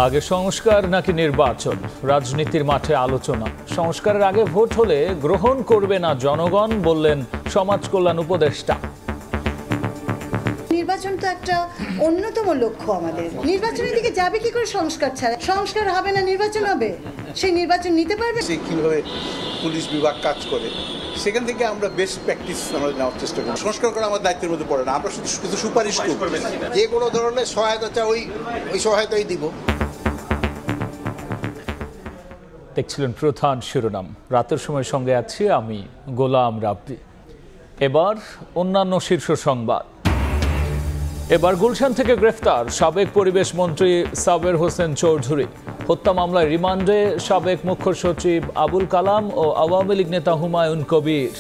আগে সংস্কার নাকি নির্বাচন, রাজনীতির মাঠে আলোচনা। সংস্কারের আগে ভোট হলে গ্রহণ করবে না জনগণ, বললেন সমাজ কল্যাণ উপদেষ্টা। নির্বাচন তো একটা অন্যতম লক্ষ্য আমাদের। নির্বাচনের দিকে যাবে কি করে সংস্কার ছাড়া? সংস্কার হবে না, নির্বাচন হবে। সেই নির্বাচন নিতে পারবে? কিভাবে পুলিশ বিভাগ কাজ করে সেখান থেকে আমরা বেস্ট প্র্যাকটিস আমরা নেওয়ার চেষ্টা করি। সংস্কার করা আমার দায়িত্বের মধ্যে পড়ে না, আমরা শুধু সুপারিশ করব। যে কোনো ধরনের সহায়তা চাই ওই সহায়তাই দিব। দেখছিলেন প্রধান শিরোনাম। রাতের সময় সঙ্গে আছি আমি গোলাম রাব্বি। এবার অন্যান্য শীর্ষ সংবাদ। এবার গুলশান থেকে গ্রেফতার সাবেক পরিবেশ মন্ত্রী সাবের হোসেন চৌধুরী। হত্যা মামলায় রিমান্ডে সাবেক মুখ্য সচিব আবুল কালাম ও আওয়ামী লীগ নেতা হুমায়ুন কবির।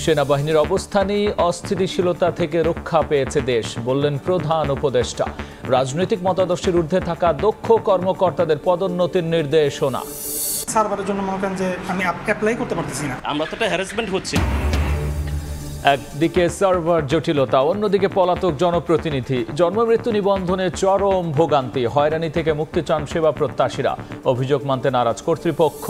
সেনাবাহিনীর অবস্থানই অস্থিতিশীলতা থেকে রক্ষা পেয়েছে দেশ, বললেন প্রধান উপদেষ্টা। রাজনৈতিক মতাদর্শের ঊর্ধ্বে থাকা দক্ষ কর্মকর্তাদের পদোন্নতির নির্দেশনা। সার্ভারের জন্য মনে করেন যে আমি অ্যাপ্লাই করতে পারতেছি না, আমরা তো একটা হ্যারাসমেন্ট হচ্ছে। একদিকে সার্ভার জটিলতা, অন্যদিকে পলাতক জনপ্রতিনিধি। জন্মমৃত্যু নিবন্ধনে চরম ভোগান্তি, হয়রানি থেকে মুক্তি চান সেবা প্রত্যাশীরা। অভিযোগ মানতে নারাজ কর্তৃপক্ষ।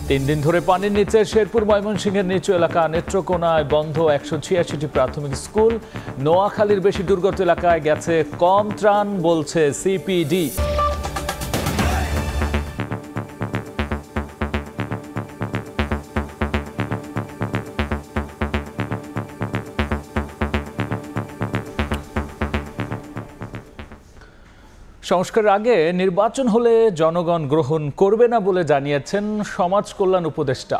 তিন দিন ধরে পানির নিচে শেরপুর ময়মনসিংহের নিচু এলাকা নেত্রকোনায় বন্ধ 186টি প্রাথমিক স্কুল। নোয়াখালীর বেশি দুর্গত এলাকায় গেছে কম ত্রাণ, বলছে সিপিডি। সংস্কারের আগে নির্বাচন হলে জনগণ গ্রহণ করবে না বলে জানিয়েছেন সমাজ কল্যাণ উপদেষ্টা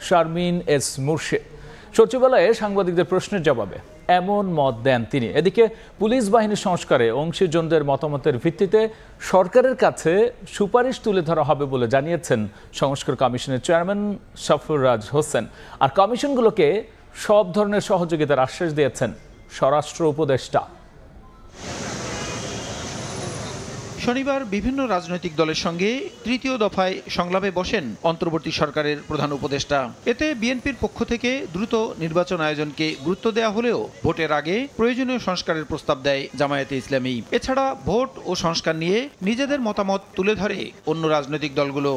শারমিন এস মুর্শেদ। সচিবালয়ে সাংবাদিকদের প্রশ্নের জবাবে এমন মত দেন তিনি। এদিকে পুলিশ বাহিনীর সংস্কারে অংশীজনদের মতামতের ভিত্তিতে সরকারের কাছে সুপারিশ তুলে ধরা হবে বলে জানিয়েছেন সংস্কার কমিশনের চেয়ারম্যান সফররাজ হোসেন। আর কমিশনগুলোকে সব ধরনের সহযোগিতার আশ্বাস দিয়েছেন স্বরাষ্ট্র উপদেষ্টা। শনিবার বিভিন্ন রাজনৈতিক দলের সঙ্গে তৃতীয় দফায় সংলাপে বসেন অন্তর্বর্তী সরকারের প্রধান উপদেষ্টা। এতে বিএনপির পক্ষ থেকে দ্রুত নির্বাচন আয়োজনকে গুরুত্ব দেওয়া হলেও ভোটের আগে প্রয়োজনীয় সংস্কারের প্রস্তাব দেয় জামায়াতে ইসলামী। এছাড়া ভোট ও সংস্কার নিয়ে নিজেদের মতামত তুলে ধরে অন্য রাজনৈতিক দলগুলো।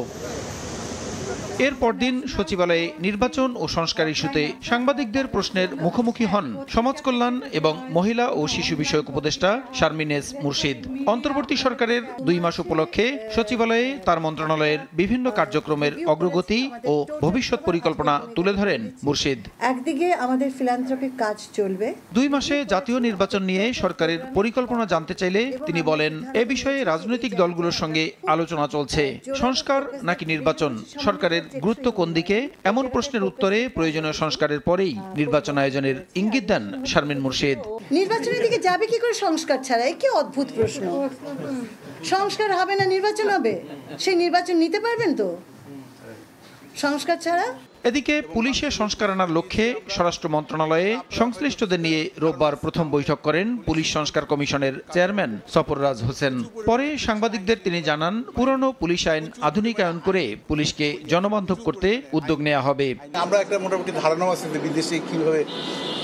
এর পরদিন সচিবালয়ে নির্বাচন ও সংস্কার ইস্যুতে সাংবাদিকদের প্রশ্নের মুখোমুখি হন সমাজ কল্যাণ এবং মহিলা ও শিশু বিষয়ক উপদেষ্টা শারমিন এস মুর্শিদ। অন্তর্বর্তী সরকারের 2 মাস উপলক্ষে সচিবালয়ে তার মন্ত্রণালয়ের বিভিন্ন কার্যক্রমের অগ্রগতি ও ভবিষ্যৎ পরিকল্পনা তুলে ধরেন মুর্শিদ। একদিকে আমাদের ফিলান্থ্রপিক কাজ চলবে। 2 মাসে জাতীয় নির্বাচন নিয়ে সরকারের পরিকল্পনা জানতে চাইলে তিনি বলেন, এ বিষয়ে রাজনৈতিক দলগুলোর সঙ্গে আলোচনা চলছে। সংস্কার নাকি নির্বাচন, সরকারের গুরুত্ব কোন দিকে, এমন প্রশ্নের উত্তরে প্রয়োজনীয় সংস্কারের পরেই নির্বাচন আয়োজনের ইঙ্গিত দেন শারমিন মুর্শিদ। নির্বাচনের দিকে যাবে কি করে সংস্কার ছাড়া? কি অদ্ভুত প্রশ্ন। সংস্কার হবে না, নির্বাচন হবে। সেই নির্বাচন নিতে পারবেন তো সংস্কার ছাড়া? এদিকে পুলিশের সংস্কার আনার লক্ষ্যে স্বরাষ্ট্র মন্ত্রণালয়ে সংশ্লিষ্টদের নিয়ে রোববার প্রথম বৈঠক করেন পুলিশ সংস্কার কমিশনের চেয়ারম্যান সফররাজ হোসেন। পরে সাংবাদিকদের তিনি জানান, পুরনো পুলিশ আইন আধুনিকায়ন করে পুলিশকে জনবান্ধব করতে উদ্যোগ নেওয়া হবে। আমরা একটা মোটামুটি ধারণা আছে যে বিদেশে কিভাবে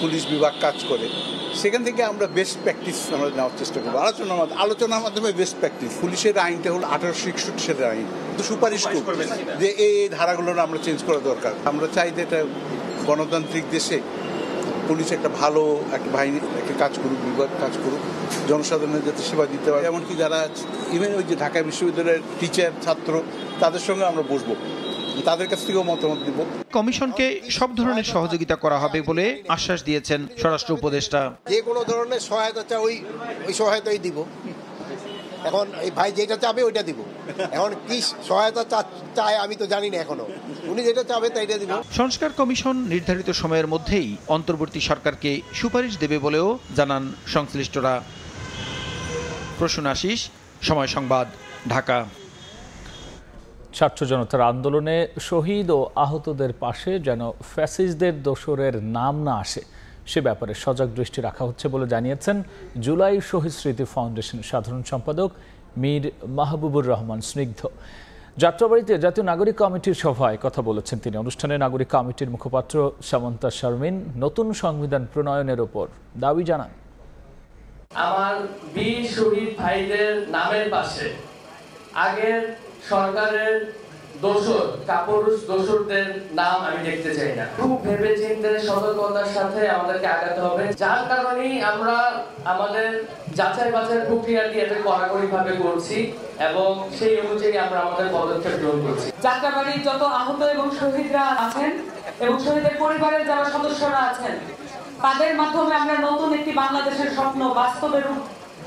পুলিশ বিভাগ কাজ করে সেখান থেকে আমরা বেস্ট প্র্যাকটিস আমরা নেওয়ার চেষ্টা করবো। আলোচনার মাধ্যমে বেস্ট প্র্যাকটিস। পুলিশের আইনটা হলো 1861 সালের আইন, তো সুপারিশ করবে যে এই ধারাগুলো আমরা চেঞ্জ করা দরকার। আমরা চাই যে এটা গণতান্ত্রিক দেশে পুলিশ একটা ভালো একটা বাহিনী একটা কাজ করুক, বিভাগ কাজ করুক, জনসাধারণের যাতে সেবা দিতে পারে। এমনকি যারা ইভেন ওই যে ঢাকা বিশ্ববিদ্যালয়ের টিচার ছাত্র তাদের সঙ্গে আমরা বসবো, তাদের কাছ থেকেও মতামত দিব। কমিশনকে সব ধরনের সহযোগিতা করা হবে বলে আশ্বাস দিয়েছেন স্বরাষ্ট্র উপদেষ্টা। যে কোনো ধরনের সহায়তা চাই ওই সহায়তাই দিব। এখন এই ভাই যেটা চাবে ওইটা দিব। এখন কি সহায়তা চায় আমি তো জানি না এখনো। উনি যেটা চাবে তাইটা দিব। সংস্কার কমিশন নির্ধারিত সময়ের মধ্যেই অন্তর্বর্তী সরকারকে সুপারিশ দেবে বলেও জানান সংশ্লিষ্টরা। প্রসূন আশিস, সময় সংবাদ, ঢাকা। ছাত্র জনতার আন্দোলনে শহীদ ও আহতদের পাশে যেন ফ্যাসিস্টদের দোসরের নাম না আসে, সে ব্যাপারে সজাগ দৃষ্টি রাখা হচ্ছে বলে জানিয়েছেন জুলাই শহীদ স্মৃতি ফাউন্ডেশনের সাধারণ সম্পাদক মীর মাহবুবুর রহমান স্নিগ্ধ। যাত্রাবাড়িতে জাতীয় নাগরিক কমিটির সভায় কথা বলেছেন তিনি। অনুষ্ঠানে নাগরিক কমিটির মুখপাত্র সামন্তা শারমিন নতুন সংবিধান প্রণয়নের ওপর দাবি জানান। আমার বীর শহীদ ভাইদের নামের পাশে আগের সরকারের দোসর কাপুরুষ দোসরদের নাম আমি দেখতে চাই না। খুব ভেবে চিন্তে সতর্কতার সাথে আমাদেরকে আগাতে হবে, যার কারণেই আমরা আমাদের যাচাই বাছাই প্রক্রিয়াটি এত কড়াকড়িভাবে করছি এবং সেই অনুযায়ী আমরা আমাদের পদক্ষেপ গ্রহণ করছি। যাত্রাবাড়ির যত আহত এবং শহীদরা আছেন এবং শহীদের পরিবারের যারা সদস্যরা আছেন তাদের মাধ্যমে আমরা নতুন একটি বাংলাদেশের স্বপ্ন বাস্তবে রূপ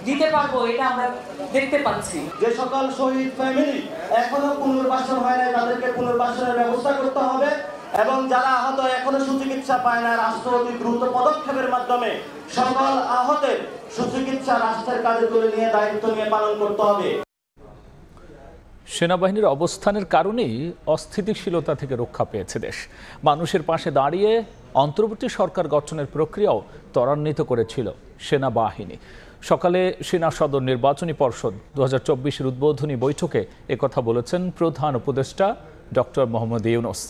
দিতে পারবো, এটা আমরা দেখতে পাচ্ছি। যে সকল শহীদ ফ্যামিলি এখনো পুনর্বাসন হয় না তাদেরকে পুনর্বাসনের ব্যবস্থা করতে হবে এবং যারা আহত এখনো সুচিকিৎসা পায় না রাষ্ট্র অতি দ্রুত পদক্ষেপের মাধ্যমে সকল আহতের সুচিকিৎসা রাষ্ট্রের কাজে তুলে নিয়ে দায়িত্ব নিয়ে পালন করতে হবে। সেনাবাহিনীর অবস্থানের কারণেই অস্থিতিশীলতা থেকে রক্ষা পেয়েছে দেশ। মানুষের পাশে দাঁড়িয়ে অন্তর্বর্তী সরকার গঠনের প্রক্রিয়াও ত্বরান্বিত করেছিল সেনাবাহিনী। সকালে সেনা সদর নির্বাচনী পর্ষদ 2024-এর উদ্বোধনী বৈঠকে একথা বলেছেন প্রধান উপদেষ্টা ডক্টর মোহাম্মদ ইউনূস।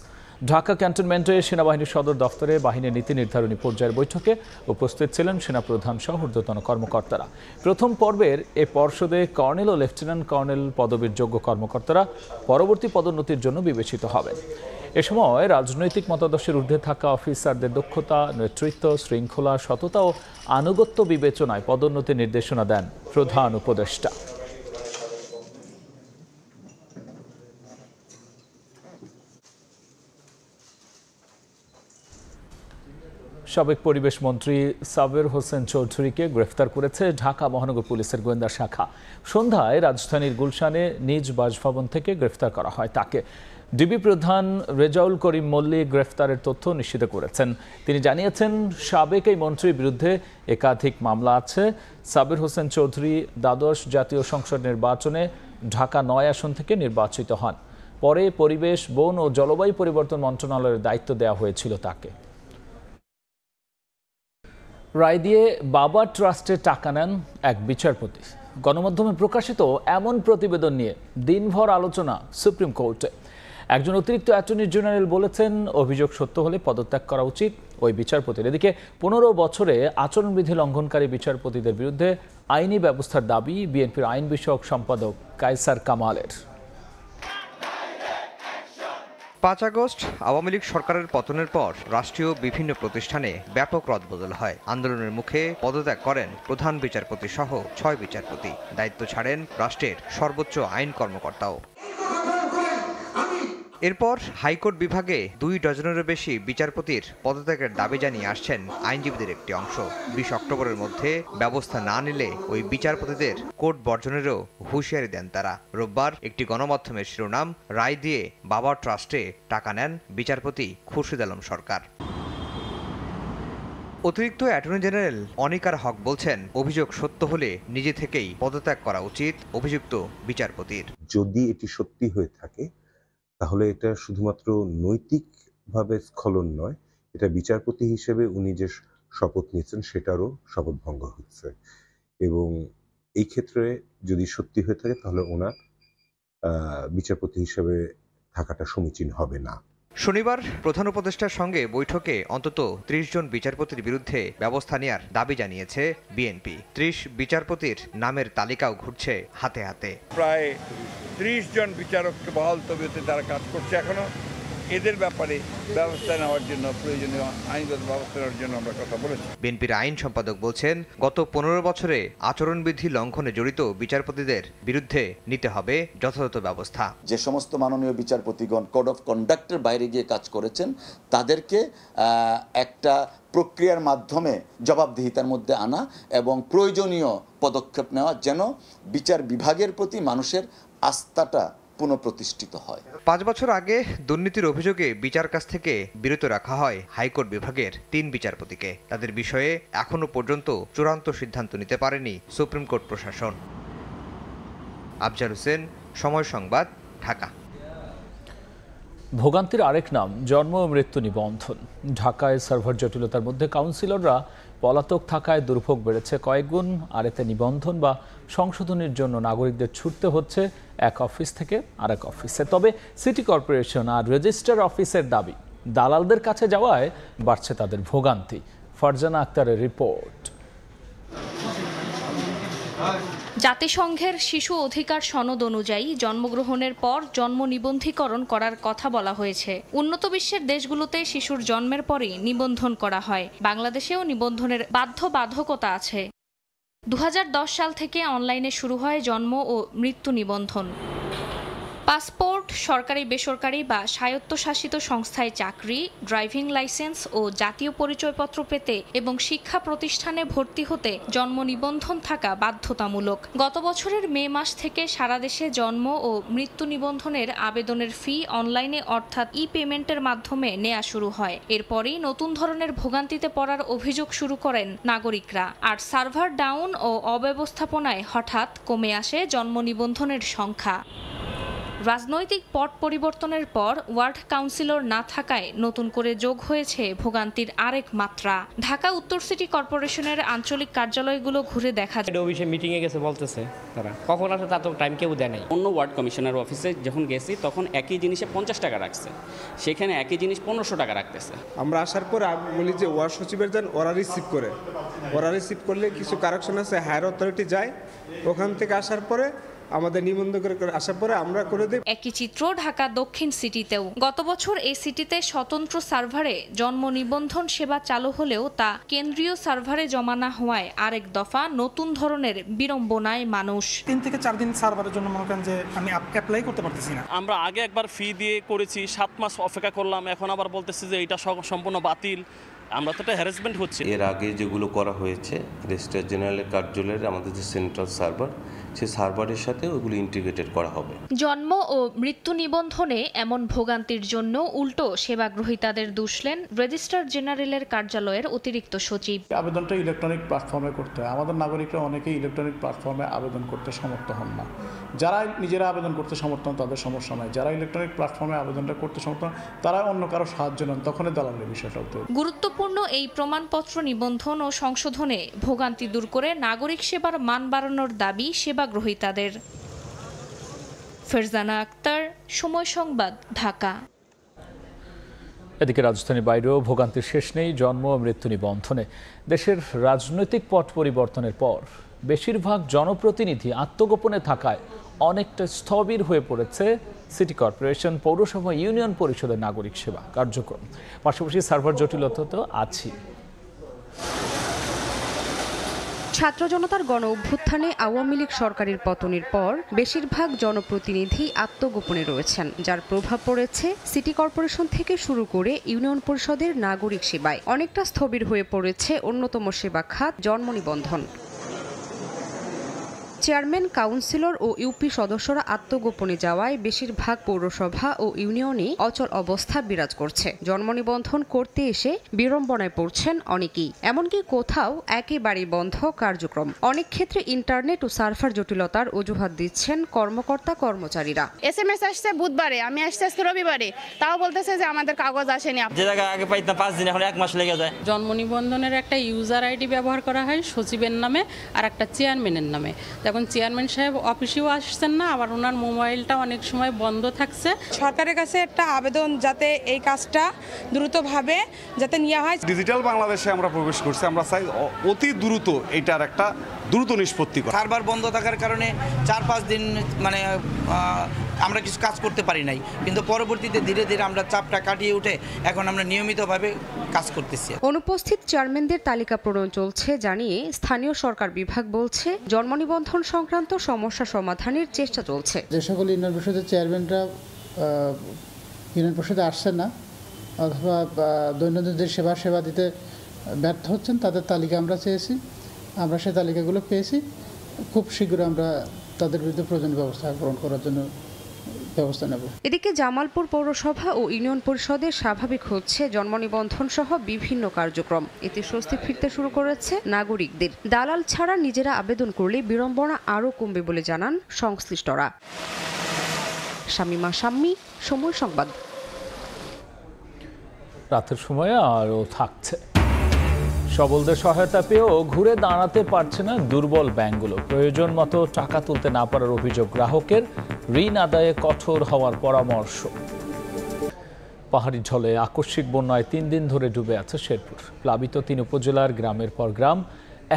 ঢাকা ক্যান্টনমেন্টে সেনাবাহিনীর সদর দফতরে বাহিনীর নীতি নির্ধারণী পর্যায়ের বৈঠকে উপস্থিত ছিলেন সেনাপ্রধান সহ ঊর্ধ্বতন কর্মকর্তারা। প্রথম পর্বের এ পর্ষদে কর্নেল ও লেফটেন্যান্ট কর্নেল পদবীর যোগ্য কর্মকর্তারা পরবর্তী পদোন্নতির জন্য বিবেচিত হবেন। এ সময় রাজনৈতিক মতাদর্শের ঊর্ধ্বে থাকা অফিসারদের দক্ষতা, নেতৃত্ব, শৃঙ্খলা, সততা ও আনুগত্য বিবেচনায় পদোন্নতির নির্দেশনা দেন প্রধান উপদেষ্টা। সাবেক পরিবেশ মন্ত্রী সাবের হোসেন চৌধুরীকে গ্রেফতার করেছে ঢাকা মহানগর পুলিশের গোয়েন্দা শাখা। সন্ধ্যায় রাজধানীর গুলশানে নিজ বাসভবন থেকে গ্রেফতার করা হয় তাকে। ডিবি প্রধান রেজাউল করিম মল্লিক গ্রেফতারের তথ্য নিশ্চিত করেছেন। তিনি জানিয়েছেন, সাবেক এই মন্ত্রীর বিরুদ্ধে একাধিক মামলা আছে। সাবের হোসেন চৌধুরী দ্বাদশ জাতীয় সংসদ নির্বাচনে ঢাকা 9 আসন থেকে নির্বাচিত হন। পরে পরিবেশ, বন ও জলবায়ু পরিবর্তন মন্ত্রণালয়ের দায়িত্ব দেওয়া হয়েছিল তাকে। রায় দিয়ে বাবা ট্রাস্টে টাকা নেন এক বিচারপতি। গণমাধ্যমে প্রকাশিত এমন প্রতিবেদন নিয়ে দিনভর আলোচনা সুপ্রিম কোর্টে। একজন অতিরিক্ত অ্যাটর্নি জেনারেল বলেছেন, অভিযোগ সত্য হলে পদত্যাগ করা উচিত ওই বিচারপতির। এদিকে 15 বছরে আচরণবিধি লঙ্ঘনকারী বিচারপতিদের বিরুদ্ধে আইনি ব্যবস্থার দাবি বিএনপির আইন বিষয়ক সম্পাদক কায়সার কামালের। 5 আগস্ট আওয়ামী লীগ সরকারের পতনের পর রাষ্ট্রীয় বিভিন্ন প্রতিষ্ঠানে ব্যাপক রদবদল হয়। আন্দোলনের মুখে পদত্যাগ করেন প্রধান বিচারপতি সহ 6 বিচারপতি। দায়িত্ব ছাড়েন রাষ্ট্রের সর্বোচ্চ আইন কর্মকর্তাও। এরপর হাইকোর্ট বিভাগে 2 ডজনেরও বেশি বিচারপতির পদত্যাগের দাবি জানিয়ে আসছেন আইনজীবীদের একটি অংশ। 20 অক্টোবরের মধ্যে ব্যবস্থা না নিলে ওই বিচারপতিদের কোর্ট বর্জনেরও হুঁশিয়ারি দেন তারা। রোববার একটি গণমাধ্যমের শিরোনাম, রায় দিয়ে বাবা ট্রাস্টে টাকা নেন বিচারপতি খুরশিদ আলম সরকার। অতিরিক্ত অ্যাটর্নি জেনারেল অনিকার হক বলছেন, অভিযোগ সত্য হলে নিজে থেকেই পদত্যাগ করা উচিত অভিযুক্ত বিচারপতির। যদি এটি সত্যি হয়ে থাকে তাহলে এটা শুধুমাত্র নৈতিকভাবে স্খলন নয়, এটা বিচারপতি হিসেবে উনি যে শপথ নিয়েছেন সেটারও শপথ ভঙ্গ হচ্ছে। এবং এই ক্ষেত্রে যদি সত্যি হয়ে থাকে তাহলে ওনার বিচারপতি হিসেবে থাকাটা সমীচীন হবে না। শনিবার প্রধান উপদেষ্টার সঙ্গে বৈঠকে অন্তত 30 জন বিচারপতির বিরুদ্ধে ব্যবস্থা নেওয়ার দাবি জানিয়েছে বিএনপি। 30 বিচারপতির নামের তালিকাও ঘুরছে হাতে হাতে। প্রায় 30 জন বিচারককে বহাল তবিয়তে তারা কাজ করছে এখনো। এদের ব্যাপারে ব্যবস্থা নেওয়ার জন্য, প্রয়োজনীয় আইনগত ব্যবস্থা নেওয়ার জন্য আমরা কথা বলেছি। বিএনপির আইন সম্পাদক বলছেন, গত 15 বছরে আচরণবিধি লঙ্ঘনে জড়িত বিচারপতিদের বিরুদ্ধে নিতে হবে যথাযথ ব্যবস্থা। যে সমস্ত মাননীয় বিচারপতিগণ কোড অফ কন্ডাক্টের বাইরে গিয়ে কাজ করেছেন তাদেরকে একটা প্রক্রিয়ার মাধ্যমে জবাবদিহিতার মধ্যে আনা এবং প্রয়োজনীয় পদক্ষেপ নেওয়া, যেন বিচার বিভাগের প্রতি মানুষের আস্থাটা পুনঃপ্রতিষ্ঠিত হয়। 5 বছর আগে দুর্নীতির অভিযোগে বিচার কাজ থেকে বিরত রাখা হয় হাইকোর্ট বিভাগের 3 বিচারপতিকে। তাদের বিষয়ে এখনো পর্যন্ত চূড়ান্ত সিদ্ধান্ত নিতে পারেনি সুপ্রিম কোর্ট প্রশাসন। আফজাল হোসেন, সময় সংবাদ, ঢাকা। ভোগান্তির আরেক নাম জন্ম ও মৃত্যু নিবন্ধন। ঢাকায় সার্ভার জটিলতার মধ্যে কাউন্সিলররা পলাতক থাকায় দুর্ভোগ বেড়েছে কয়েক গুণ। আর এতে নিবন্ধন বা সংশোধনের জন্য নাগরিকদের ছুটতে হচ্ছে এক অফিস থেকে আরেক অফিসে। তবে সিটি কর্পোরেশন আর রেজিস্ট্রার অফিসের দাবি, দালালদের কাছে যাওয়ায় বাড়ছে তাদের ভোগান্তি। ফারজানা আক্তারের রিপোর্ট। জাতিসংঘের শিশু অধিকার সনদ অনুযায়ী জন্মগ্রহণের পর জন্ম নিবন্ধীকরণ করার কথা বলা হয়েছে। উন্নত বিশ্বের দেশগুলোতে শিশুর জন্মের পরই নিবন্ধন করা হয়। বাংলাদেশেও নিবন্ধনের বাধ্যবাধকতা আছে। 2010 সাল থেকে অনলাইনে শুরু হয় জন্ম ও মৃত্যু নিবন্ধন। পাসপোর্ট, সরকারি বেসরকারি বা স্বায়ত্তশাসিত সংস্থায় চাকরি, ড্রাইভিং লাইসেন্স ও জাতীয় পরিচয়পত্র পেতে এবং শিক্ষা প্রতিষ্ঠানে ভর্তি হতে জন্ম নিবন্ধন থাকা বাধ্যতামূলক। গত বছরের মে মাস থেকে সারা দেশে জন্ম ও মৃত্যু নিবন্ধনের আবেদনের ফি অনলাইনে অর্থাৎ পেমেন্টের মাধ্যমে নেওয়া শুরু হয়। এরপরই নতুন ধরনের ভোগান্তিতে পড়ার অভিযোগ শুরু করেন নাগরিকরা। আর সার্ভার ডাউন ও অব্যবস্থাপনায় হঠাৎ কমে আসে জন্ম নিবন্ধনের সংখ্যা। রাজনৈতিক পট পরিবর্তনের পর ওয়ার্ড কাউন্সিলর না থাকায় নতুন করে যোগ হয়েছে ভোগান্তির আরেক মাত্রা। ঢাকা উত্তর সিটি কর্পোরেশনের আঞ্চলিক কার্যালয়গুলো ঘুরে দেখা যায়। অফিসে মিটিংয়ে গেছে বলতেছে তারা কখন আসে তা তো টাইম কেউ দেয় নাই। অন্য ওয়ার্ড কমিশনার অফিসে যখন গেছি তখন একই জিনিসে 50 টাকা রাখছে, সেখানে একই জিনিস 1500 টাকা রাখতেছে। আমরা আসার পর বলি যে ওয়ার্ড সচিবের যান, ওরা রিসিভ করে, ওরা রিসিভ করলে কিছু কারেকশন আছে, হায়ার অথরিটি যায়, ওখান থেকে আসার পরে আমাদের নিবন্ধন করে আসার পরে আমরা করে দিই। একই চিত্র ঢাকা দক্ষিণ সিটিতেও। গত বছর এই সিটিতে স্বতন্ত্র সার্ভারে জন্ম নিবন্ধন সেবা চালু হলেও তা কেন্দ্রীয় সার্ভারে জমা না হওয়ায় আরেক দফা নতুন ধরনের বিড়ম্বনায় মানুষ। 3 থেকে 4 দিন সার্ভারের জন্য মনে করেন যে আমি অ্যাপ্লাই করতে পারতেছি না। আমরা আগে একবার ফি দিয়ে করেছি, 7 মাস অপেক্ষা করলাম, এখন আবার বলতেছে যে এটা সম্পূর্ণ বাতিল। আমরা তো একটা হ্যারাসমেন্ট হচ্ছে। এর আগে যেগুলো করা হয়েছে রেজিস্ট্রার জেনারেলের কার্যালয়ের আমাদের যে সেন্ট্রাল সার্ভার, সেই সার্ভারের সাথে ওগুলো ইন্টিগ্রেটেড করা হবে। জন্ম ও মৃত্যু নিবন্ধনে এমন ভোগান্তির জন্য উল্টো সেবা গ্রহীতাদের দুষলেন রেজিস্ট্রার জেনারেলের কার্যালয়ের অতিরিক্ত সচিব। আবেদনটা ইলেকট্রনিক প্ল্যাটফর্মে করতে হয়। আমাদের নাগরিকরা অনেকেই ইলেকট্রনিক প্ল্যাটফর্মে আবেদন করতে সমর্থ হন না। যারা নিজেরা আবেদন করতে সমর্থ হন তাদের সমস্যা নয়, যারা ইলেকট্রনিক প্ল্যাটফর্মে আবেদনটা করতে সমর্থ হন তারা অন্য কারো সাহায্য নেন, তখনই দালালের বিষয়টা হতো। গুরুত্বপূর্ণ এই প্রমাণপত্র নিবন্ধন ও সংশোধনে ভোগান্তি দূর করে নাগরিক সেবার মান বাড়ানোর দাবি সেবা গ্রহীতাদের। ফারজানা আক্তার, সময় সংবাদ, ঢাকা। এদিকে রাজধানীর বাইরেও ভোগান্তির শেষ নেই জন্ম ও মৃত্যু নিবন্ধনে। দেশের রাজনৈতিক পট পরিবর্তনের পর বেশিরভাগ জনপ্রতিনিধি আত্মগোপনে থাকায় অনেকটা স্থবির হয়ে পড়েছে সিটি কর্পোরেশন, পৌরসভা, ইউনিয়ন পরিষদের নাগরিক সেবা কার্যক্রম। পাশাপাশি সার্ভার জটিলতা তো আছেই। ছাত্র জনতার গণ অভ্যুত্থানে আওয়ামী লীগ সরকারের পতনের পর বেশিরভাগ জনপ্রতিনিধি আত্মগোপনে রয়েছেন, যার প্রভাব পড়েছে সিটি কর্পোরেশন থেকে শুরু করে ইউনিয়ন পরিষদের নাগরিক সেবায়। অনেকটা স্থবির হয়ে পড়েছে অন্যতম সেবা খাত জন্ম নিবন্ধন। চেয়ারম্যান, কাউন্সিলর ও ইউপি সদস্যরা আত্মগোপনে যাওয়ায় বেশিরভাগ পৌরসভা ও ইউনিয়নে অচল অবস্থা বিরাজ করছে। জন্ম নিবন্ধন করতে এসে বিড়ম্বনায় পড়ছেন অনেকেই, এমনকি কোথাও একেবারে বন্ধ কার্যক্রম। অনেক ক্ষেত্রে ইন্টারনেট ও সার্ভার জটিলতার অজুহাত দিচ্ছেন কর্মকর্তা কর্মচারীরা। SMS আসছে বুধবারে, আমি আসছে আজকে রবিবারে, তাও বলতেছে যে আমাদের কাগজ আসেনি। যে জায়গায় আগে পাইতাম 5 দিন, এখন 1 মাস লেগে যায়। জন্ম নিবন্ধনের একটা ইউজার আইডি ব্যবহার করা হয় সচিবের নামে আর একটা চেয়ারম্যানের নামে। এখন চেয়ারম্যান সাহেব অফিসেও আসছেন না, আবার ওনার মোবাইলটা অনেক সময় বন্ধ থাকছে। সরকারের কাছে একটা আবেদন যাতে এই কাজটা দ্রুতভাবে যাতে নেওয়া হয়। ডিজিটাল বাংলাদেশে আমরা প্রবেশ করছি, আমরা চাই অতি দ্রুত এটার একটা দ্রুত নিষ্পত্তি করা। সার্ভার বন্ধ থাকার কারণে 4-5 দিন মানে আমরা কিছু কাজ করতে পারি নাই, কিন্তু পরবর্তীতে ধীরে ধীরে আমরা চাপটা কাটিয়ে উঠে এখন আমরা নিয়মিতভাবে কাজ করতেছি। অনুপস্থিত চেয়ারম্যানদের তালিকা প্রণয়ন চলছে জানিয়ে স্থানীয় সরকার বিভাগ বলছে জন্ম নিবন্ধন সংক্রান্ত সমস্যা সমাধানের চেষ্টা চলছে। যে সকল ইউনিয়ন পরিষদের চেয়ারম্যানরা ইউনিয়ন পরিষদে আসছেন না অথবা দৈনন্দিন যে সেবা দিতে ব্যর্থ হচ্ছেন তাদের তালিকা আমরা চেয়েছি, আমরা সেই তালিকাগুলো পেয়েছি। খুব শীঘ্র আমরা তাদের বিরুদ্ধে প্রয়োজনীয় ব্যবস্থা গ্রহণ করার জন্য ব্যবস্থা নেব। এদিকে জামালপুর পৌরসভা ও ইউনিয়ন পরিষদের স্বাভাবিক হচ্ছে জন্ম নিবন্ধন সহ বিভিন্ন কার্যক্রম। এতে স্বস্তি ফিরতে শুরু করেছে নাগরিকদের। দালাল ছাড়া নিজেরা আবেদন করলে বিড়ম্বনা আরও কমবে বলে জানান সংশ্লিষ্টরা। শামিমা শাম্মী, সময় সংবাদ, রাতের সময়ে আরও থাকছে। সবলদের সহায়তা পেয়েও ঘুরে দাঁড়াতে পারছে না দুর্বল ব্যাংকগুলো। প্রয়োজন মতো টাকা তুলতে না পারার অভিযোগ গ্রাহকের, ঋণ আদায়ে কঠোর হওয়ার পরামর্শ। পাহাড়ি ঢলে আকস্মিক বন্যায় 3 দিন ধরে ডুবে আছে শেরপুর। প্লাবিত 3 উপজেলার গ্রামের পর গ্রাম,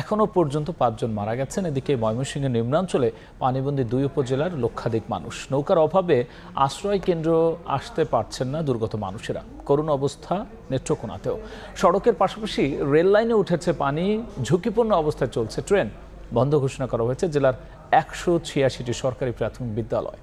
এখনো পর্যন্ত 5 জন মারা গেছেন। এদিকে ময়মনসিংহের নিম্নাঞ্চলে পানিবন্দী 2 উপজেলার লক্ষাধিক মানুষ। নৌকার অভাবে আশ্রয় কেন্দ্র আসতে পারছেন না দুর্গত মানুষেরা। করুণ অবস্থা নেত্রকোনাতেও। সড়কের পাশাপাশি রেল লাইনে উঠেছে পানি, ঝুঁকিপূর্ণ অবস্থায় চলছে ট্রেন। বন্ধ ঘোষণা করা হয়েছে জেলার 186টি সরকারি প্রাথমিক বিদ্যালয়।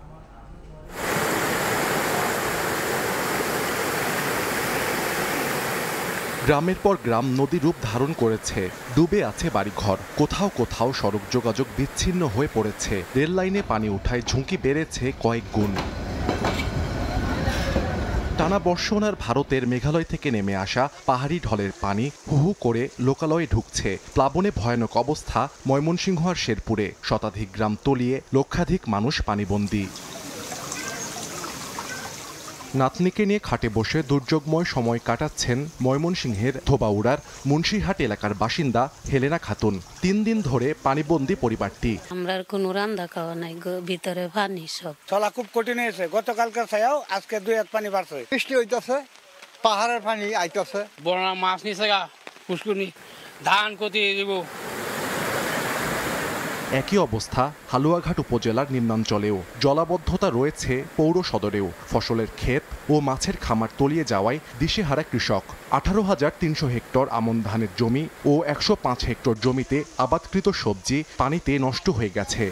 গ্রামের পর গ্রাম নদী রূপ ধারণ করেছে, ডুবে আছে বাড়িঘর। কোথাও কোথাও সড়ক যোগাযোগ বিচ্ছিন্ন হয়ে পড়েছে। রেল লাইনে পানি উঠায় ঝুঁকি বেড়েছে কয়েক গুণ। টানা বর্ষণ আর ভারতের মেঘালয় থেকে নেমে আসা পাহাড়ি ঢলের পানি হু হু করে লোকালয়ে ঢুকছে। প্লাবনে ভয়ানক অবস্থা ময়মনসিংহ আর শেরপুরে। শতাধিক গ্রাম তলিয়ে লক্ষাধিক মানুষ পানিবন্দী। নাতনিকে নিয়ে খাটে বসে দুর্যোগময় সময় কাটাচ্ছেন ময়মনসিংহের ধোবাউড়ার মুন্সিহাট এলাকার বাসিন্দা হেলেনা খাতুন। 3 দিন ধরে পানিবন্দী পরিবারটি। আমরা কোনো রান্না খাওয়া নাই, ভিতরে পানি সব। চলা খুব কঠিন হয়েছে। গতকালকে ছায়াও আজকে 2 হাত পানি বাড়ছে। বৃষ্টি হইতেছে, পাহাড়ের পানি আইতেছে। বড় মাছ নিছে গা, পুষ্কুনি ধান কতি দিব। একই অবস্থা হালুয়াঘাট উপজেলার নিম্নাঞ্চলেও। জলাবদ্ধতা রয়েছে পৌর সদরেও। ফসলের ক্ষেত ও মাছের খামার তলিয়ে যাওয়ায় দিশেহারা কৃষক। 18,300 হেক্টর আমন ধানের জমি ও 105 হেক্টর জমিতে আবাদকৃত সবজি পানিতে নষ্ট হয়ে গেছে।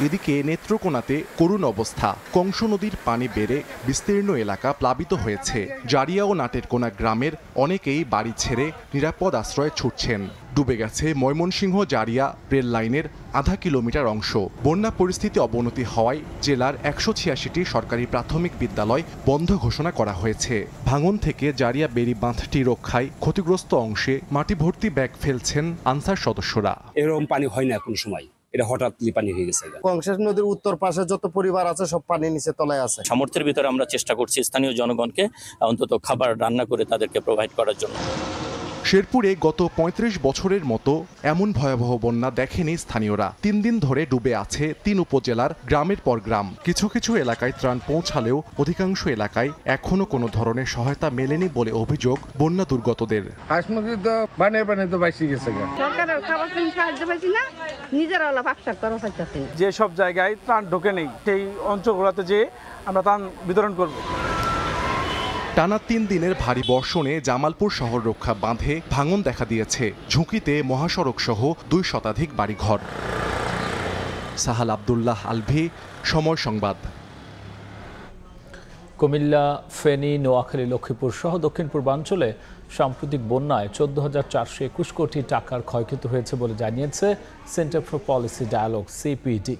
এদিকে নেত্রকোনাতে করুণ অবস্থা। কংস নদীর পানি বেড়ে বিস্তীর্ণ এলাকা প্লাবিত হয়েছে। জারিয়া ও নাটেরকোনা গ্রামের অনেকেই বাড়ি ছেড়ে নিরাপদ আশ্রয়ে ছুটছেন। ডুবে গেছে ময়মনসিংহ জারিয়া রেল লাইনের আধা কিলোমিটার অংশ। বন্যা পরিস্থিতি অবনতি হওয়ায় জেলার 186টি সরকারি প্রাথমিক বিদ্যালয় বন্ধ ঘোষণা করা হয়েছে। ভাঙন থেকে জারিয়া বেড়ি বাঁধটি রক্ষায় ক্ষতিগ্রস্ত অংশে মাটি ভর্তি ব্যাগ ফেলছেন আনসার সদস্যরা। এরকম পানি হয় না কোনো সময়, এটা হঠাৎ পানি হয়ে গেছে। কংস নদীর উত্তর পাশে যত পরিবার আছে সব পানি নিচে তলায় আছে। সামর্থ্যের ভিতরে আমরা চেষ্টা করছি স্থানীয় জনগণকে অন্তত খাবার রান্না করে তাদেরকে প্রোভাইড করার জন্য। শেরপুরে গত 35 বছরের মতো এমন ভয়াবহ বন্যা দেখেনি স্থানীয়রা। 3 দিন ধরে ডুবে আছে 3 উপজেলার গ্রামের পর গ্রাম। কিছু কিছু এলাকায় ত্রাণ পৌঁছালেও অধিকাংশ এলাকায় এখনো কোনো ধরনের সহায়তা মেলেনি বলে অভিযোগ বন্যা দুর্গতদের। যে সব জায়গায় ত্রাণ ঢোকে নেই সেই অঞ্চলগুলোতে যে আমরা ত্রাণ বিতরণ করব। টানা 3 দিনের ভারী বর্ষণে জামালপুর শহর রক্ষা বাঁধে ভাঙন দেখা দিয়েছে। ঝুঁকিতে মহাসড়ক সহ 2 শতাধিক বাড়িঘর। সাহাল আব্দুল্লাহ আলভি, সময় সংবাদ। কুমিল্লা, ফেনী, নোয়াখালী, লক্ষ্মীপুর সহ দক্ষিণ পূর্বাঞ্চলে সাম্প্রতিক বন্যায় 14,421 কোটি টাকার ক্ষয়ক্ষতি হয়েছে বলে জানিয়েছে centre for policy dialogue CPD.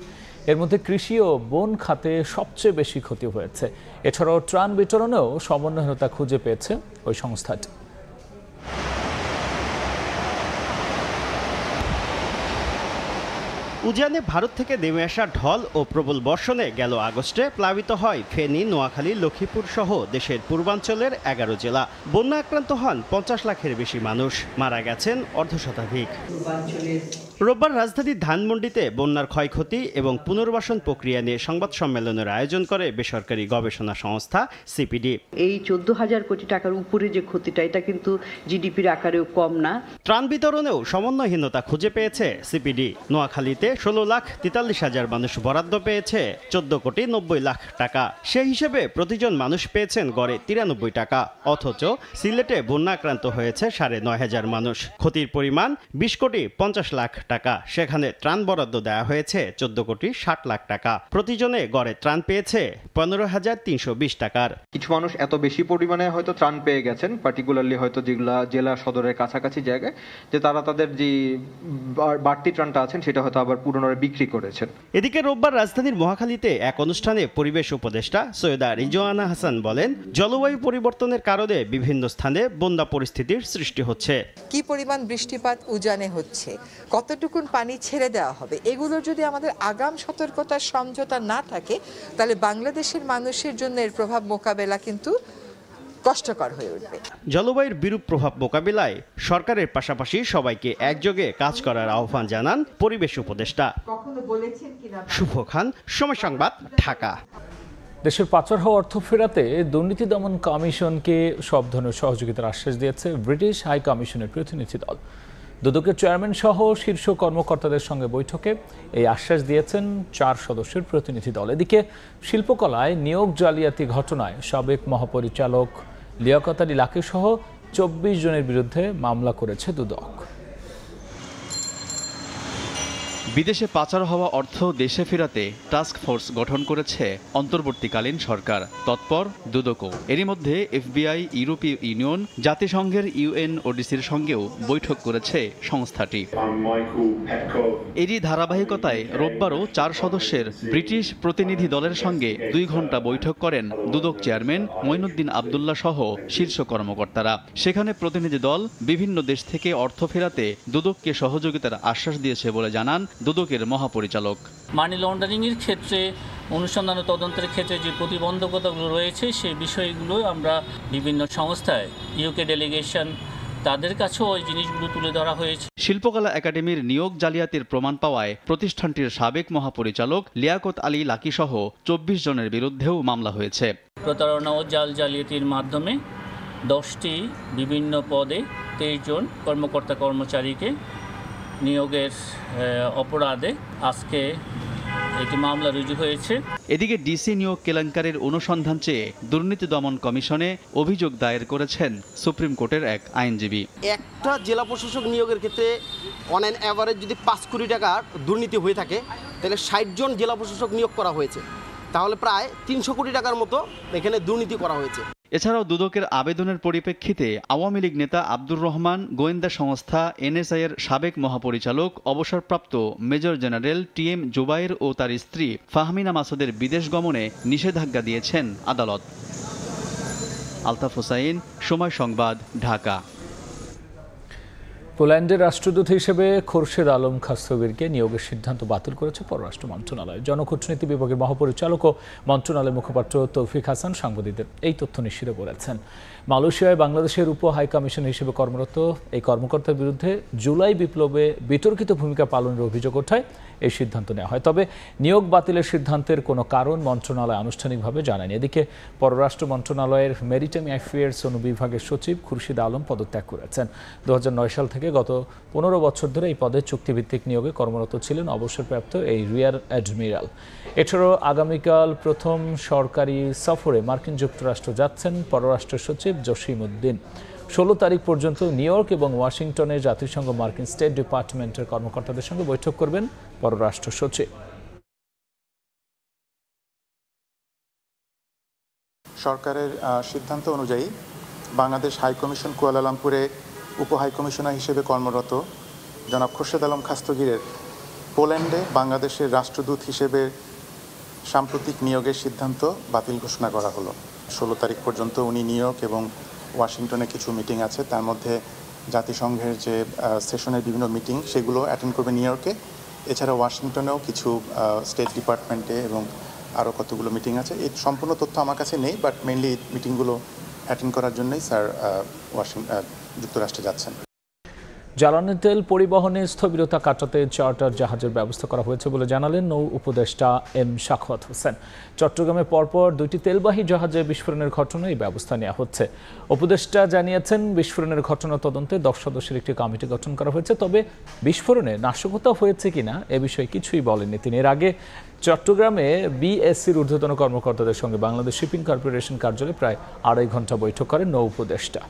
এর মধ্যে কৃষি ও বন খাতে সবচেয়ে বেশি ক্ষতি হয়েছে। এছাড়াও ত্রাণ বিতরণেও সমন্বয়হীনতা খুঁজে পেয়েছে ওই সংস্থাটি। উজানে ভারত থেকে নেমে আসা ঢল ও প্রবল বর্ষণে গেল আগস্টে প্লাবিত হয় ফেনী, নোয়াখালী, লক্ষ্মীপুর সহ দেশের পূর্বাঞ্চলের 11 জেলা। বন্যা আক্রান্ত হন 50 লাখের বেশি মানুষ, মারা গেছেন অর্ধশতাধিক। রোববার রাজধানীর ধানমন্ডিতে বন্যার ক্ষয়ক্ষতি এবং পুনর্বাসন প্রক্রিয়া নিয়ে সংবাদ সম্মেলনের আয়োজন করে বেসরকারি গবেষণা সংস্থা সিপিডি। এই 14,000 কোটি টাকার উপরে যে ক্ষতিটা, এটা কিন্তু জিডিপির আকারেও কম না। ত্রাণ বিতরণেও সমন্বয়হীনতা খুঁজে পেয়েছে সিপিডি। নোয়াখালীতে 16,43,000 মানুষ বরাদ্দ পেয়েছে 14,90,00,000 টাকা। সেই হিসেবে প্রতিজন মানুষ পেয়েছেন গড়ে 93 টাকা। অথচ সিলেটে বন্যা আক্রান্ত হয়েছে 9,500 মানুষ। ক্ষতির পরিমাণ 20,50,00,000 টাকা। সেখানে ত্রাণ বরাদ্দ দেওয়া হয়েছে 14,60,00,000 টাকা। প্রতিজনে গড়ে ত্রাণ পেয়েছে 15,320 টাকার। কিছু মানুষ এত বেশি পরিমাণে হয়তো ত্রাণ পেয়ে গেছেন, পার্টিকুলারলি হয়তো যেগুলা জেলা সদরের কাছাকাছি জায়গায়, যে তারা তাদের যে বাড়তি ত্রাণটা আছেন সেটা হয়তো আবার পুনরায় বিক্রি করেছেন। এদিকে রোববার রাজধানীর মহাখালীতে এক অনুষ্ঠানে পরিবেশ উপদেষ্টা সৈয়দা রিজওয়ানা হাসান বলেন, জলবায়ু পরিবর্তনের কারণে বিভিন্ন স্থানে বন্যা পরিস্থিতির সৃষ্টি হচ্ছে। কি পরিমাণ বৃষ্টিপাত উজানে হচ্ছে, কতটুকুন পানি ছেড়ে দেওয়া হবে, এগুলোর যদি আমাদের আগাম সতর্কতার সমঝোতা না থাকে তাহলে বাংলাদেশের মানুষের জন্য এর প্রভাব মোকাবেলা কিন্তু কষ্টকর হয়ে উঠবে। জলবায়ুর বিরূপ প্রভাব মোকাবিলায় সরকারের পাশাপাশি সবাইকে একযোগে কাজ করার আহ্বান জানান পরিবেশ উপদেষ্টা। শুভ খান, সময় সংবাদ, ঢাকা। দেশের পাচার হওয়া অর্থ ফেরাতে দুর্নীতি দমন কমিশনকে সব ধরনের সহযোগিতার আশ্বাস দিয়েছে ব্রিটিশ হাই কমিশনের প্রতিনিধি দল। দুদকের চেয়ারম্যান সহ শীর্ষ কর্মকর্তাদের সঙ্গে বৈঠকে এই আশ্বাস দিয়েছেন 4 সদস্যের প্রতিনিধি দল। এদিকে শিল্পকলায় নিয়োগ জালিয়াতি ঘটনায় সাবেক মহাপরিচালক লিয়াকত আলী লাকী সহ 24 জনের বিরুদ্ধে মামলা করেছে দুদক। বিদেশে পাচার হওয়া অর্থ দেশে ফেরাতে টাস্ক ফোর্স গঠন করেছে অন্তর্বর্তীকালীন সরকার, তৎপর দুদকও। এরই মধ্যে এফবিআই, ইউরোপীয় ইউনিয়ন, জাতিসংঘের ইউএনওডিসির সঙ্গেও বৈঠক করেছে সংস্থাটি। এরই ধারাবাহিকতায় রোববারও 4 সদস্যের ব্রিটিশ প্রতিনিধি দলের সঙ্গে 2 ঘণ্টা বৈঠক করেন দুদক চেয়ারম্যান মঈনুদ্দিন আবদুল্লাহ সহ শীর্ষ কর্মকর্তারা। সেখানে প্রতিনিধি দল বিভিন্ন দেশ থেকে অর্থ ফেরাতে দুদককে সহযোগিতার আশ্বাস দিয়েছে বলে জানান দুদকের মহাপরিচালক। মানি লন্ডারিং এর ক্ষেত্রে, অনুসন্ধান ও তদন্তের ক্ষেত্রে যে প্রতিবন্ধকতাগুলো রয়েছে সেই বিষয়গুলো আমরা বিভিন্ন সংস্থায়, ইউকে ডেলিগেশন, তাদের কাছেও ওই জিনিসগুলো তুলে ধরা হয়েছে। শিল্পকলা একাডেমির নিয়োগ জালিয়াতির প্রমাণ পাওয়ায় প্রতিষ্ঠানটির সাবেক মহাপরিচালক লিয়াকত আলী লাকী সহ 24 জনের বিরুদ্ধেও মামলা হয়েছে। প্রতারণা ও জাল জালিয়াতির মাধ্যমে 10টি বিভিন্ন পদে 23 জন কর্মকর্তা কর্মচারীকে নিয়োগের অপরাধে আজকে একটি মামলা রুজু হয়েছে। এদিকে ডিসি নিয়োগ কেলেঙ্কারির অনুসন্ধান চেয়ে দুর্নীতি দমন কমিশনে অভিযোগ দায়ের করেছেন সুপ্রিম কোর্টের এক আইনজীবী। একটা জেলা প্রশাসক নিয়োগের ক্ষেত্রে অন অ্যান অ্যাভারেজ যদি 5 কোটি টাকার দুর্নীতি হয়ে থাকে, তাহলে 60 জন জেলা প্রশাসক নিয়োগ করা হয়েছে, তাহলে প্রায় 300 কোটি টাকার মতো এখানে দুর্নীতি করা হয়েছে। এছাড়াও দুদকের আবেদনের পরিপ্রেক্ষিতে আওয়ামী লীগ নেতা আব্দুর রহমান, গোয়েন্দা সংস্থা এনএসআই এর সাবেক মহাপরিচালক অবসরপ্রাপ্ত মেজর জেনারেল টিএম জুবাইর ও তার স্ত্রী ফাহমিনা মাসুদের বিদেশ গমনে নিষেধাজ্ঞা দিয়েছেন আদালত। আলতাফ হোসাইন, সময় সংবাদ, ঢাকা। পোল্যান্ডের রাষ্ট্রদূত হিসেবে খোরশেদ আলম খাস্তগিরকে নিয়োগের সিদ্ধান্ত বাতিল করেছে পররাষ্ট্র মন্ত্রণালয়। জনকূটনীতি বিভাগের মহাপরিচালক ও মন্ত্রণালয়ের মুখপাত্র তৌফিক হাসান সাংবাদিকদের এই তথ্য নিশ্চিত করেছেন। মালয়েশিয়ায় বাংলাদেশের উপ হাই কমিশন হিসেবে কর্মরত এই কর্মকর্তার বিরুদ্ধে জুলাই বিপ্লবে বিতর্কিত ভূমিকা পালনের অভিযোগ ওঠায় এই সিদ্ধান্ত নেওয়া হয়। তবে নিয়োগ বাতিলের সিদ্ধান্তের কোনো কারণ মন্ত্রণালয় আনুষ্ঠানিকভাবে জানায়নি। এদিকে পররাষ্ট্র মন্ত্রণালয়ের মেরিটাইম অ্যাফেয়ার্স অনুবিভাগের সচিব খুরশিদ আলম পদত্যাগ করেছেন। 2009 সাল থেকে গত 15 বছর ধরে এই পদে চুক্তিভিত্তিক নিয়োগে কর্মরত ছিলেন অবসরপ্রাপ্ত এই রিয়ার অ্যাডমিরাল। এছাড়াও আগামীকাল প্রথম সরকারি সফরে মার্কিন যুক্তরাষ্ট্র যাচ্ছেন পররাষ্ট্র সচিব জসিম উদ্দিন। 16 তারিখ পর্যন্ত নিউ ইয়র্ক এবং ওয়াশিংটনে জাতিসংঘ মার্কিন স্টেট ডিপার্টমেন্টের কর্মকর্তাদের সঙ্গে বৈঠক করবেন পররাষ্ট্র সচিব। সরকারের সিদ্ধান্ত অনুযায়ী বাংলাদেশ হাইকমিশন কুয়ালালামপুরে উপ হাইকমিশনার হিসেবে কর্মরত জনাব খোরশেদ আলম খাস্তগিরের পোল্যান্ডে বাংলাদেশের রাষ্ট্রদূত হিসেবে সাম্প্রতিক নিয়োগের সিদ্ধান্ত বাতিল ঘোষণা করা হলো। 16 তারিখ পর্যন্ত উনি নিউ ইয়র্ক এবং ওয়াশিংটনে কিছু মিটিং আছে, তার মধ্যে জাতিসংঘের যে সেশনের বিভিন্ন মিটিং সেগুলো অ্যাটেন্ড করবে নিউ ইয়র্কে। এছাড়া ওয়াশিংটনেও কিছু স্টেট ডিপার্টমেন্টে এবং আরও কতগুলো মিটিং আছে। এই সম্পূর্ণ তথ্য আমার কাছে নেই, বাট মেইনলি মিটিংগুলো অ্যাটেন্ড করার জন্যই স্যার যুক্তরাষ্ট্রে যাচ্ছেন। জ্বালানি তেল পরিবহনে স্থবিরতা কাটাতে চার্টার জাহাজের ব্যবস্থা করা হয়েছে বলে জানালেন নৌ উপদেষ্টা এম সাখাওয়াত হোসেন। চট্টগ্রামে পরপর 2টি তেলবাহী জাহাজে বিস্ফোরণের ঘটনায় এই ব্যবস্থা নেওয়া হচ্ছে। উপদেষ্টা জানিয়েছেন, বিস্ফোরণের ঘটনা তদন্তে 10 সদস্যের একটি কমিটি গঠন করা হয়েছে। তবে বিস্ফোরণে নাশকতা হয়েছে কিনা এ বিষয়ে কিছুই বলেননি তিনি। এর আগে চট্টগ্রামে বিএসসির ঊর্ধ্বতন কর্মকর্তাদের সঙ্গে বাংলাদেশ শিপিং কর্পোরেশন কার্যালয়ে প্রায় 2.5 ঘণ্টা বৈঠক করেন নৌ উপদেষ্টা।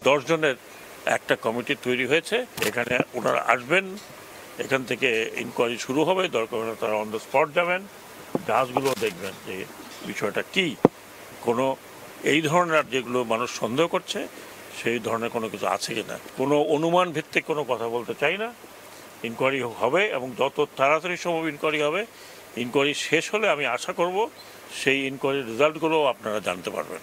দশ জনের একটা কমিটি তৈরি হয়েছে, এখানে ওনারা আসবেন, এখান থেকে ইনকোয়ারি শুরু হবে, দরকার হলে তারা অন দ্য স্পট যাবেন, জাহাজগুলো দেখবেন যে বিষয়টা কি, কোনো এই ধরনের যেগুলো মানুষ সন্দেহ করছে সেই ধরনের কোনো কিছু আছে কি না। কোনো অনুমান ভিত্তিক কোনো কথা বলতে চাই না। ইনকোয়ারি হবে এবং যত তাড়াতাড়ি সম্ভব ইনকোয়ারি হবে। ইনকোয়ারি শেষ হলে আমি আশা করব সেই ইনকোয়ারির রেজাল্টগুলো আপনারা জানতে পারবেন।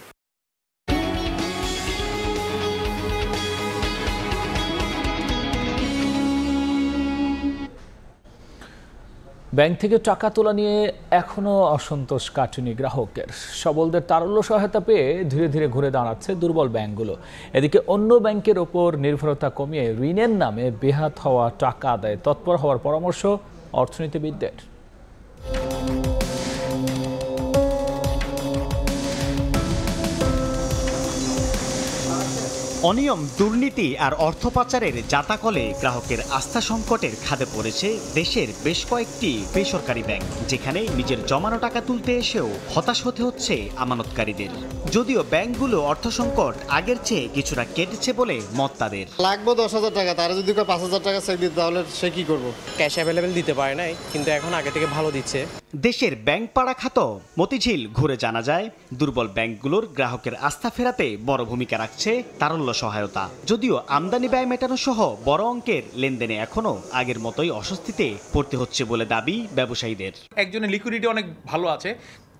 ব্যাংক থেকে টাকা তোলা নিয়ে এখনও অসন্তোষ কাটেনি গ্রাহকের। সবলদের তারল্য সহায়তা পেয়ে ধীরে ধীরে ঘুরে দাঁড়াচ্ছে দুর্বল ব্যাংকগুলো। এদিকে অন্য ব্যাংকের ওপর নির্ভরতা কমিয়ে ঋণের নামে বেহাত হওয়া টাকা আদায়ে তৎপর হওয়ার পরামর্শ অর্থনীতিবিদদের। অনিয়ম, দুর্নীতি আর অর্থ পাচারের জাতাকলে গ্রাহকের আস্থা সংকটের খাদে পড়েছে দেশের বেশ কয়েকটি বেসরকারি ব্যাংক, যেখানে নিজের জমানো টাকা তুলতে এসেও হতাশ হতে হচ্ছে আমানতকারীদের। যদিও ব্যাংকগুলো অর্থ সংকট আগের চেয়ে কিছুটা কেটেছে বলে মত তাদের। লাগবে 10,000 টাকা, তারা যদি 5,000 টাকা চেক দিতে তাহলে সে কি করবো? ক্যাশ অ্যাভেলেবেল দিতে পারে নাই, কিন্তু এখন আগে থেকে ভালো দিচ্ছে। দেশের ব্যাংক পাড়া খাত মতিঝিল ঘুরে জানা যায়, দুর্বল ব্যাংকগুলোর গ্রাহকের আস্থা ফেরাতে বড় ভূমিকা রাখছে তারল্য সহায়তা। যদিও আমদানি ব্যয় মেটানো সহ বড় অঙ্কের লেনদেনে এখনো আগের মতোই অস্বস্তিতে পড়তে হচ্ছে বলে দাবি ব্যবসায়ীদের। একজনের লিকুইডিটি অনেক ভালো আছে,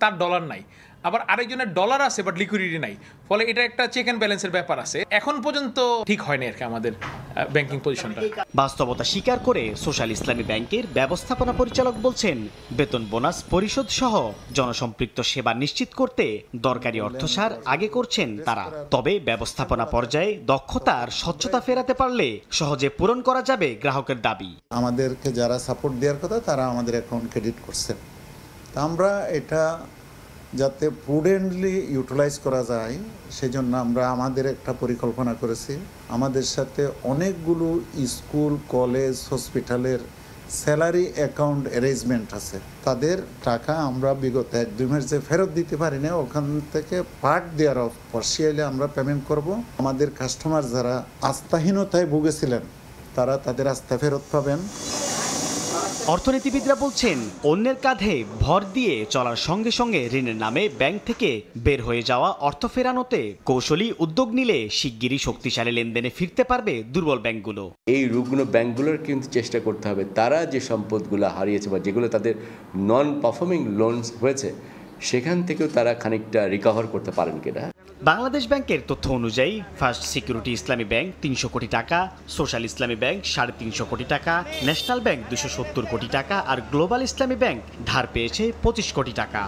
তার ডলার নাই, আবার আরেকজনের ডলার আছে বাট লিকুইডিটি নাই, ফলে এটা একটা চেক অ্যান্ড ব্যালেন্সের ব্যাপার আছে। এখন পর্যন্ত ঠিক হয়নি আর কি আমাদের ব্যাংকিং পজিশনটা। বাস্তবতা স্বীকার করে সোশ্যাল ইসলামী ব্যাংকের ব্যবস্থাপনা পরিচালক বলছেন, বেতন বোনাস পরিশোধ সহ জনসম্পৃক্ত সেবা নিশ্চিত করতে দরকারি অর্থসার আগে করছেন তারা। তবে ব্যবস্থাপনা পর্যায়ে দক্ষতা আর স্বচ্ছতা ফেরাতে পারলে সহজে পূরণ করা যাবে গ্রাহকের দাবি। আমাদেরকে যারা সাপোর্ট দেওয়ার কথা তারা আমাদের অ্যাকাউন্ট ক্রেডিট করছেন, তা আমরা এটা যাতে প্রুডেন্টলি ইউটিলাইজ করা যায় সেজন্য আমরা আমাদের একটা পরিকল্পনা করেছি। আমাদের সাথে অনেকগুলো স্কুল, কলেজ, হসপিটালের স্যালারি অ্যাকাউন্ট অ্যারেঞ্জমেন্ট আছে। তাদের টাকা আমরা বিগত 1-2 মাস যে ফেরত দিতে পারি না, ওখান থেকে পার্ট দেওয়ার অফ পার্সিয়ালি আমরা পেমেন্ট করব। আমাদের কাস্টমার যারা আস্থাহীনতায় ভুগেছিলেন তারা তাদের আস্থা ফেরত পাবেন। অর্থনীতিবিদরা বলছেন, অন্যের কাঁধে ভর দিয়ে চলার সঙ্গে সঙ্গে ঋণের নামে ব্যাংক থেকে বের হয়ে যাওয়া অর্থ ফেরানোতে কৌশলী উদ্যোগ নিলে শিগগিরই শক্তিশালী লেনদেনে ফিরতে পারবে দুর্বল ব্যাংকগুলো। এই রুগ্ন ব্যাংকগুলোর কিন্তু চেষ্টা করতে হবে তারা যে সম্পদগুলো হারিয়েছে বা যেগুলো তাদের নন পারফর্মিং লোনস হয়েছে সেখান থেকেও তারা খানিকটা রিকভার করতে পারেন কিনা। বাংলাদেশ ব্যাংকের তথ্য অনুযায়ী ফার্স্ট সিকিউরিটি ইসলামী ব্যাংক 300 কোটি টাকা, সোশ্যাল ইসলামী ব্যাংক 350 কোটি টাকা, ন্যাশনাল ব্যাংক 270 কোটি টাকা আর গ্লোবাল ইসলামী ব্যাংক ধার পেয়েছে 25 কোটি টাকা।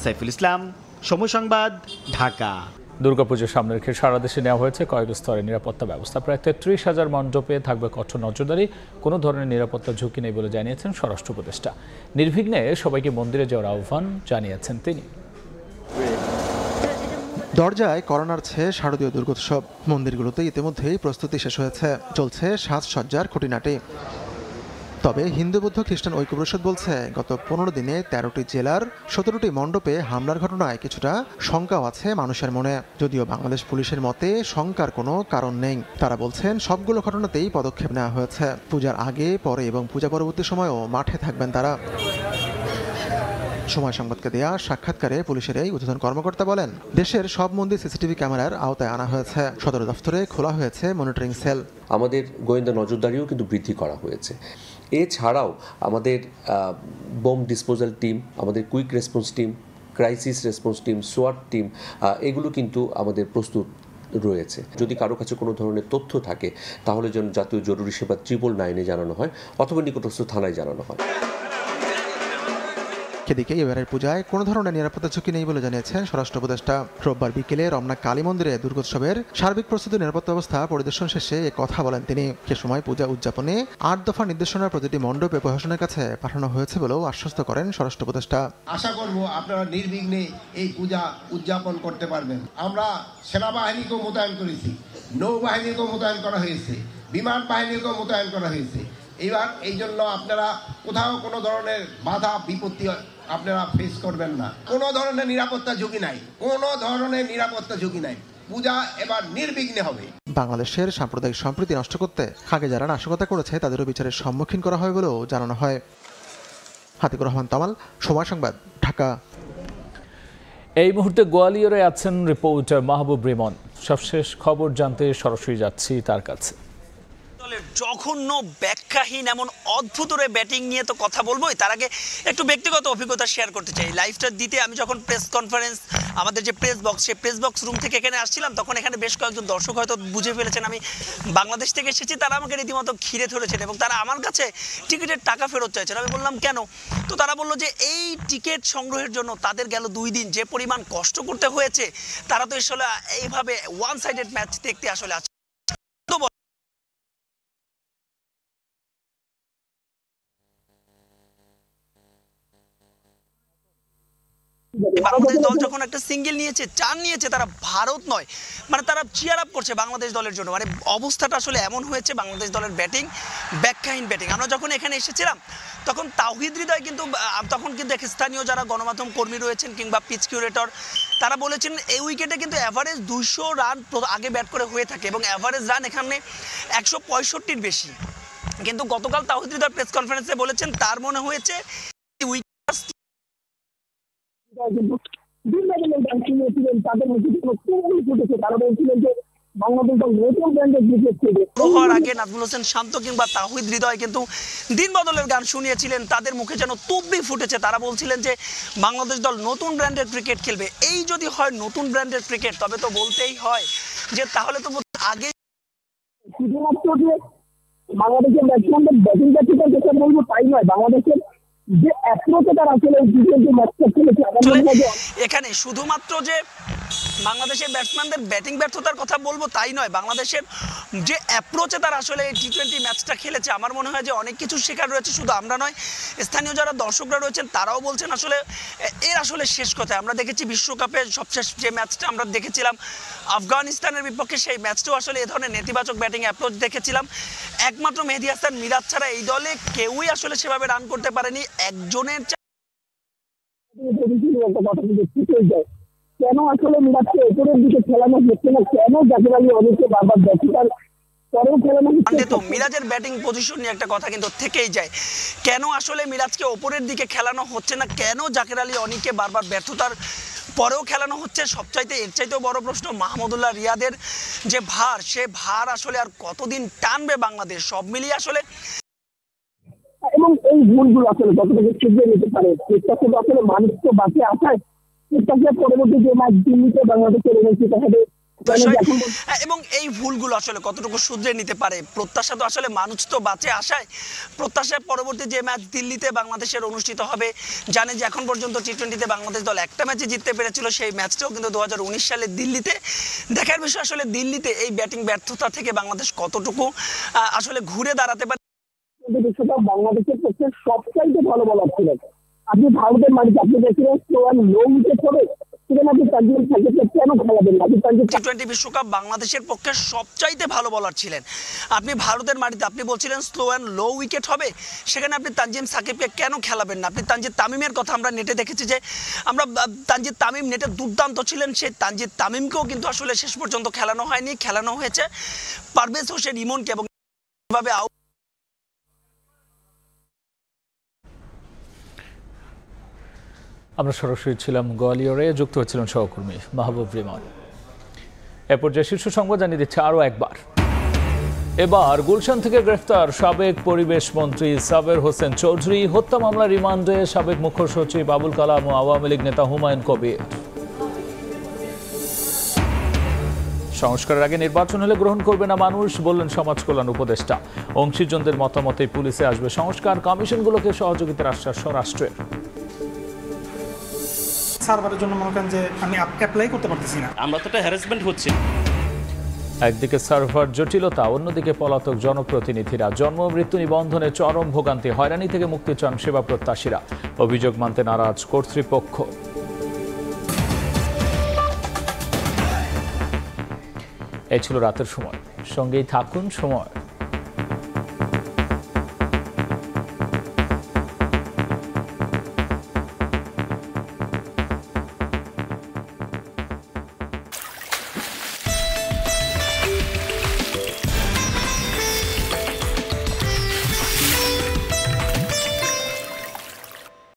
সাইফুল ইসলাম, সময় সংবাদ, ঢাকা। দুর্গাপুজোর সামনে রেখে সারা দেশে নেওয়া হয়েছে কয়েক স্তরের নিরাপত্তা ব্যবস্থা। প্রায় 33,000 মণ্ডপে থাকবে কঠোর নজরদারি, কোনো ধরনের নিরাপত্তা ঝুঁকি নেই বলে জানিয়েছেন স্বরাষ্ট্র উপদেষ্টা। নির্বিঘ্নে সবাইকে মন্দিরে যাওয়ার আহ্বান জানিয়েছেন তিনি। দরজায় করোনার চেয়ে শারদীয় দুর্গোৎসব। মন্দিরগুলোতে ইতিমধ্যেই প্রস্তুতি শেষ হয়েছে, চলছে সাজসজ্জার খুঁটিনাটি। তবে হিন্দু, বৌদ্ধ, খ্রিস্টান ঐক্য পরিষদ বলছে, গত 15 দিনে 13টি জেলার 17টি মণ্ডপে হামলার ঘটনায় কিছুটা শঙ্কাও আছে মানুষের মনে। যদিও বাংলাদেশ পুলিশের মতে শঙ্কার কোনো কারণ নেই। তারা বলছেন, সবগুলো ঘটনাতেই পদক্ষেপ নেওয়া হয়েছে। পূজার আগে, পরে এবং পূজা পরবর্তী সময়েও মাঠে থাকবেন তারা। সময় সংবাদকে দেয়া সাক্ষাৎকারে পুলিশের এই ঊর্ধ্বতন কর্মকর্তা বলেন, দেশের সব মন্দির সিসিটিভি ক্যামেরার আওতায় আনা হয়েছে। সদর দফতরে খোলা হয়েছে মনিটরিং সেল। আমাদের গোয়েন্দা নজরদারিও কিন্তু বৃদ্ধি করা হয়েছে। এছাড়াও আমাদের বোম ডিসপোজাল টিম, আমাদের quick response team, crisis response team, সোয়াট টিম, এগুলো কিন্তু আমাদের প্রস্তুত রয়েছে। যদি কারো কাছে কোনো ধরনের তথ্য থাকে তাহলে যেন জাতীয় জরুরি সেবা 999-এ জানানো হয় অথবা নিকটস্থ থানায় জানানো হয়। এদিকে এবারের পূজায় কোনো ধরনের নিরাপত্তা ঝুঁকি নেই বলে জানিয়েছেন স্বরাষ্ট্র উপদেষ্টা। রোববার বিকেলে রমনা কালী মন্দিরে দুর্গোৎসবের সার্বিক প্রস্তুতি নিরাপত্তা ব্যবস্থা পরিদর্শন শেষে এ কথা বলেন তিনি। সে সময় পূজা উদযাপনে 8 দফা নির্দেশনা প্রতিটি মণ্ডপে প্রশাসনের কাছে পাঠানো হয়েছে বলেও আশ্বস্ত করেন স্বরাষ্ট্র উপদেষ্টা। আশা করব আপনারা নির্বিঘ্নে এই পূজা উদযাপন করতে পারবেন। আমরা সেনাবাহিনীকেও মোতায়েন করেছি, নৌবাহিনীকেও মোতায়েন করা হয়েছে, বিমান বাহিনীকেও মোতায়েন করা হয়েছে। এবার এই জন্য আপনারা কোথাও কোনো ধরনের বাধা বিপত্তি আপনারা ফেস করবেন না। কোনো ধরনের নিরাপত্তা ঝুঁকি নাই, কোনো ধরনের নিরাপত্তা ঝুঁকি নাই। পূজা এবার নির্বিঘ্নে হবে। বাংলাদেশের সাম্প্রদায়িক সম্প্রীতি নষ্ট করতে আগে যারা নাশকতা করেছে তাদেরও বিচারের সম্মুখীন করা হয় বলেও জানানো হয়। হাতিকুর রহমান তামাল, সময় সংবাদ, ঢাকা। এই মুহূর্তে গোয়ালিয়রে আছেন রিপোর্টার মাহবুব রিমন। সবশেষ খবর জানতে সরাসরি যাচ্ছি তার কাছে। জঘন্য ব্যাখ্যাহীন এমন অদ্ভুত ব্যাটিং নিয়ে তো কথা বলবোই, তার আগে একটু ব্যক্তিগত অভিজ্ঞতা শেয়ার করতে চাই। লাইভটা দিতে আমি যখন প্রেস কনফারেন্স, আমাদের যে প্রেস বক্স, সেই প্রেস বক্স রুম থেকে এখানে আসছিলাম, তখন এখানে বেশ কয়েকজন দর্শক হয়তো বুঝে ফেলেছেন আমি বাংলাদেশ থেকে এসেছি। তারা আমাকে রীতিমতো ঘিরে ধরেছেন এবং তারা আমার কাছে টিকিটের টাকা ফেরত চাইছেন। আমি বললাম কেন? তো তারা বললো যে এই টিকিট সংগ্রহের জন্য তাদের গেল 2 দিন, যে পরিমাণ কষ্ট করতে হয়েছে, তারা তো আসলে এইভাবে ওয়ান সাইডেড ম্যাচ দেখতে আসলে আছে। বাংলাদেশ দল যখন একটা সিঙ্গেল নিয়েছে, 4 নিয়েছে, তারা ভারত নয়, মানে তারা চিয়ার আপ করছে বাংলাদেশ দলের জন্য। মানে অবস্থাটা আসলে এমন হয়েছে, বাংলাদেশ দলের ব্যাটিং ব্যাখ্যাহীন ব্যাটিং। আমরা যখন এখানে এসেছিলাম তখন তাওহিদ হৃদয় কিন্তু তখন কিন্তু স্থানীয় যারা গণমাধ্যম কর্মী রয়েছেন কিংবা পিচ কিউরেটর, তারা বলেছেন এই উইকেটে কিন্তু অ্যাভারেজ 200 রান আগে ব্যাট করে হয়ে থাকে এবং অ্যাভারেজ রান এখানে 165-র বেশি। কিন্তু গতকাল তাওহিদ হৃদয় প্রেস কনফারেন্সে বলেছেন তার মনে হয়েছে আগে নাজমুল হোসেন শান্ত কিংবা তাওহিদ হৃদয় কিন্তু দিন বদলের গান শুনিয়েছিলেন, তাদের মুখে যেন তুব্বি ফুটেছে। তারা বলছিলেন যে বাংলাদেশ দল নতুন ব্র্যান্ডের ক্রিকেট খেলবে। এই যদি হয় নতুন ব্র্যান্ডের ক্রিকেট, তবে তো বলতেই হয় যে তাহলে তো আগে শুধুমাত্র যে বাংলাদেশের ব্যাটসম্যানদের ব্যাটিং প্র্যাকটিসের কথা বলবো তাই নয়, বাংলাদেশের যে অ্যাপ্রোচে তারা আসলে ম্যাচটা খেলেছে এখানে শুধুমাত্র যে বাংলাদেশের ব্যাটসম্যানদের ব্যাটিং ব্যর্থতার কথা বলবো তাই নয়, বাংলাদেশের যে অ্যাপ্রোচে তারা আসলে এই টি-20 ম্যাচটা খেলেছে, আমার মনে হয় যে অনেক কিছু শেখার রয়েছে। শুধু আমরা নয়, স্থানীয় যারা দর্শকরা রয়েছেন তারাও বলছেন আসলে এর আসলে শেষ কথা। আমরা দেখেছি বিশ্বকাপের সবশেষ যে ম্যাচটা আমরা দেখেছিলাম আফগানিস্তানের বিপক্ষে, সেই ম্যাচটাও আসলে এ ধরনের নেতিবাচক ব্যাটিং অ্যাপ্রোচ দেখেছিলাম। একমাত্র মেহেদী হাসান মিরাজ ছাড়া এই দলে কেউই আসলে সেভাবে রান করতে পারেনি। একজনের কেন আসলে মিরাজকে উপরের দিকে খেলানো হচ্ছে না, কেন জাকির আলী অনেককে বারবার ব্যর্থতার পরেও খেলানো হচ্ছে? তো মিরাজের ব্যাটিং পজিশন নিয়ে একটা কথা কিন্তু থেকেই যায়, কেন আসলে মিরাজকে উপরের দিকে খেলানো হচ্ছে না, কেন জাকির আলী অনেককে বারবার ব্যর্থতার পরেও খেলানো হচ্ছে? সবচাইতে এর চাইতেও বড় প্রশ্ন মাহমুদুল্লাহ রিয়াদের যে ভার, সে ভার আসলে আর কতদিন টানবে বাংলাদেশ? সব মিলিয়ে আসলে এবং এই ভুলগুলো আসলে কতটুকু শুধরে নিতে পারে আসলে মানুষ তো বাঁচে আসায় পরবর্তী যে ম্যাচ দিল্লিতে বাংলাদেশের অনুষ্ঠিত হবে, এবং এই ভুলগুলো আসলে কতটুকু শুধরে নিতে পারে? প্রত্যাশা তো আসলে মানুষ তো বাঁচে আসায়, প্রত্যাশার পরবর্তী যে ম্যাচ দিল্লিতে বাংলাদেশের অনুষ্ঠিত হবে, জানে যে এখন পর্যন্ত টি-20তে বাংলাদেশ দল একটা ম্যাচে জিততে পেরেছিল, সেই ম্যাচটাও কিন্তু 2019 সালে দিল্লিতে। দেখার বিষয় আসলে দিল্লিতে এই ব্যাটিং ব্যর্থতা থেকে বাংলাদেশ কতটুকু আসলে ঘুরে দাঁড়াতে পারে। বিশ্বকাপ বাংলাদেশের পক্ষে সবচাইতে ভালো বলার ছিল। আপনি ভারতের মাটিতে আপনি দেখছিলেন লো উইকেট হবে, টি-20 বিশ্বকাপ বাংলাদেশের পক্ষে সবচাইতে ভালো বলার ছিলেন। আপনি ভারতের মাটিতে আপনি বলছিলেন স্লো অ্যান্ড লো উইকেট হবে, সেখানে আপনি তানজিম সাকিবকে কেন খেলাবেন না? আপনি তানজিদ তামিমের কথা আমরা নেটে দেখেছি যে আমরা তানজিদ তামিম নেটে দুর্দান্ত ছিলেন, সেই তানজিদ তামিমকেও কিন্তু আসলে শেষ পর্যন্ত খেলানো হয়নি। খেলানো হয়েছে পারভেজ হোসেন ইমনকে এবং এভাবে আমরা সরাসরি ছিলাম গোয়ালিয়রে, যুক্ত হচ্ছিলেন সহকর্মী মাহবুব রিমন। এরপর যে শীর্ষ সংবাদ জানিয়ে দিচ্ছে আরও একবার। এবার গুলশান থেকে গ্রেফতার সাবেক পরিবেশ মন্ত্রী সাবের হোসেন চৌধুরী। হত্যা মামলা রিমান্ডে সাবেক মুখ্য সচিব আবুল কালাম ও আওয়ামী লীগ নেতা হুমায়ুন কবির। সংস্কারের আগে নির্বাচন হলে গ্রহণ করবে না মানুষ, বললেন সমাজ কল্যাণ উপদেষ্টা। অংশীজনদের মতামতে পুলিশে আসবে সংস্কার, কমিশনগুলোকে সহযোগিতার আশ্বাস স্বরাষ্ট্রের। সার্ভারের জন্য মনে করেন যে আমি অ্যাপ্লাই করতে পারতেছি না, আমরা তো একটা হ্যারাসমেন্ট হচ্ছে। একদিকে সার্ভার জটিলতা, অন্যদিকে পলাতক জনপ্রতিনিধিরা। জন্ম মৃত্যু নিবন্ধনে চরম ভোগান্তি, হয়রানি থেকে মুক্তি চান সেবা প্রত্যাশীরা। অভিযোগ মানতে নারাজ কর্তৃপক্ষ। এই ছিল রাতের সময়, সঙ্গেই থাকুন সময়।